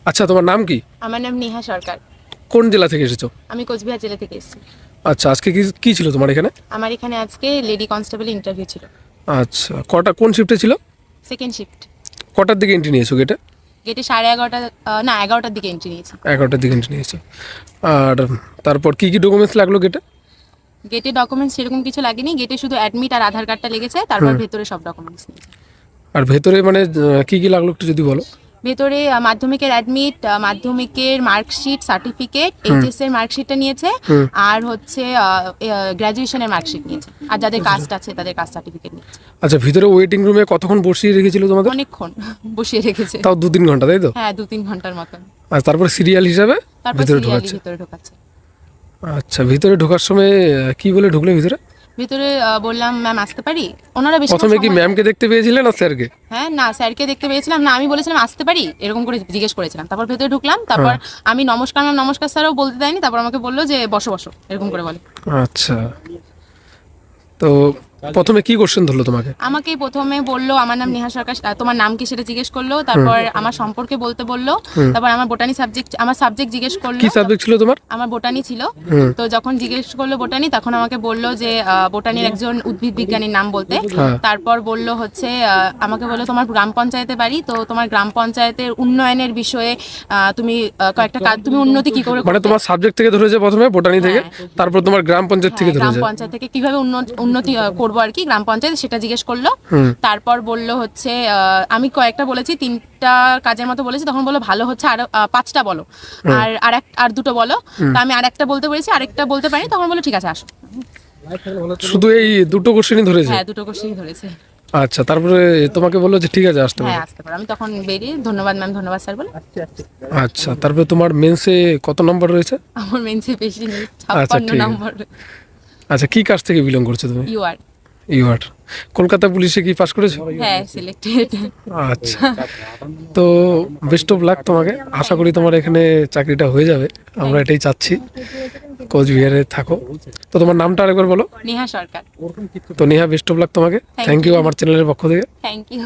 আচ্ছা, তোমার নাম কি? আমার নাম নেহা সরকার। কোন জেলা থেকে এসেছো? আমি কোচবিহার জেলা থেকে এসেছি। আচ্ছা, আজকে কি কি ছিল তোমার এখানে? আমার এখানে আজকে লেডি কনস্টেবল ইন্টারভিউ ছিল। আচ্ছা, কোন শিফটে ছিল? Second shift. কটার দিকে এন্ট্রি নিয়েছো গেটে? গেটে 11:30, না 11টার দিকে এন্ট্রি নিয়েছি। 11টার দিকে এন্ট্রি নিয়েছো। আর তারপর কি কি ডকুমেন্টস লাগলো গেটে? গেটে ডকুমেন্টস সেরকম কিছু লাগেনি, গেটে শুধু অ্যাডমিট আর আধার কার্ডটা লেগেছে, তারপর ভেতরে সব ডকুমেন্টস নিয়েছে। আর ভেতরে মানে কি কি লাগলো একটু যদি বলো। ভেতরে মাধ্যমিকের অ্যাডমিট, মাধ্যমিকের মার্কশিট, সার্টিফিকেট, এইচএস এর মার্কশিটটা নিয়েছে, আর হচ্ছে গ্র্যাজুয়েশনের মার্কশিট নিয়েছে, আর যাদের কাস্ট আছে তাদের কাস্ট সার্টিফিকেট নিয়েছে। আচ্ছা, ভিতরে ওয়েটিং রুমে কতক্ষণ বসিয়ে রেখেছিল তোমাদের? অনেকক্ষণ বসিয়ে রেখেছে। তাও 2-3 ঘন্টা, তাই তো? হ্যাঁ, 2-3 ঘন্টার মতন। আর তারপর সিরিয়াল হিসাবে তারপর ভিতরে সিরিয়ালি ঢোকাচ্ছে। ভিতরে ঢোকাচ্ছে। আচ্ছা, ভিতরে ঢোকার সময় কি বলে ঢুকলে ভিতরে? ভিতরে বললাম ম্যাম আসতে পারি। ওনারা বেশি প্রথমে কি ম্যামকে দেখতে পেয়েছিলেন না স্যারকে? হ্যাঁ, না স্যারকে দেখতে পেয়েছিলাম না, আমি বলেছিলাম আসতে পারি এরকম করে জিজ্ঞেস করেছিলাম। তারপর ভেতরে ঢুকলাম, তারপর আমি নমস্কার ম্যাম নমস্কার স্যারও বলতে দেয়নি, তারপর আমাকে বললো যে বসো বসো এরকম করে বলে। আচ্ছা, তো প্রথমে কি কোশ্চেন ধরলো তোমাকে? আমাকে প্রথমে বললো আমার নাম নেহা সরকার, তোমার নাম কি সেটা জিজ্ঞেস করলো, তারপর আমার সম্পর্কে বলতে বললো, তারপর আমার বোটানি সাবজেক্ট, আমার সাবজেক্ট জিজ্ঞেস করলো। কি সাবজেক্ট ছিল তোমার? আমার বোটানি ছিল। তো যখন জিজ্ঞেস করলো বোটানি, তখন আমাকে বললো যে বোটানির একজন উদ্ভিদ বিজ্ঞানীর নাম বলতে। তারপর বললো হচ্ছে আমাকে বললো তোমার গ্রাম পঞ্চায়েতে বাড়ি, তো তোমার গ্রাম পঞ্চায়েতের উন্নয়নের বিষয়ে তুমি কয়েকটা কাজ, তুমি উন্নতি কি করে মানে তোমার সাবজেক্ট থেকে ধরেছে প্রথমে বোটানি থেকে, তারপর তোমার গ্রাম পঞ্চায়েত থেকে গ্রাম ধরেছে। পঞ্চায়েত থেকে কিভাবে উন্নতি করবো আর কি গ্রাম পঞ্চায়েত, সেটা জিজ্ঞেস করলো। তারপর বললো হচ্ছে আমি কয়েকটা বলেছি, 3টা কাজের মতো বলেছি, তখন বললো ভালো হচ্ছে আর 5টা বলো, আর দুটো বলো। তা আমি আরেকটা বলতে পেরেছি, আরেকটা বলতে পারি, তখন বললো ঠিক আছে আসো। শুধু এই দুটো কোশ্চেনই ধরেছে? হ্যাঁ, দুটো কোশ্চেনই ধরেছে। আচ্ছা, তারপরে তোমাকে বললো যে ঠিক আছে আসতে হ্যাঁ, পারো। আসতে পারো। আমি তখন বেরিয়ে ধন্যবাদ ম্যাম ধন্যবাদ স্যার বলে। আচ্ছা, তারপরে তোমার মেন্সে কত নম্বর রয়েছে? আমার মেন্সে বেশি নেই, আচ্ছা, 56 ঠিক আছে। নম্বর। আচ্ছা, কি কাজ থেকে বিলং করছো তুমি? ইউআর। ইউআর। কলকাতা পুলিশে কি পাস করেছো? হ্যাঁ, সিলেক্টেড। আচ্ছা, তো বেস্ট অফ লাক তোমাকে। আশা করি তোমার এখানে চাকরিটা হয়ে যাবে, আমরা এটাই চাচ্ছি। কোচবিহারে থাকো। তো তোমার নামটা আরেকবার বলো। নেহা সরকার। তো নেহা, বেস্ট অফ লাক তোমাকে। থ্যাংক ইউ আমার চ্যানেলের পক্ষ থেকে। Thank you.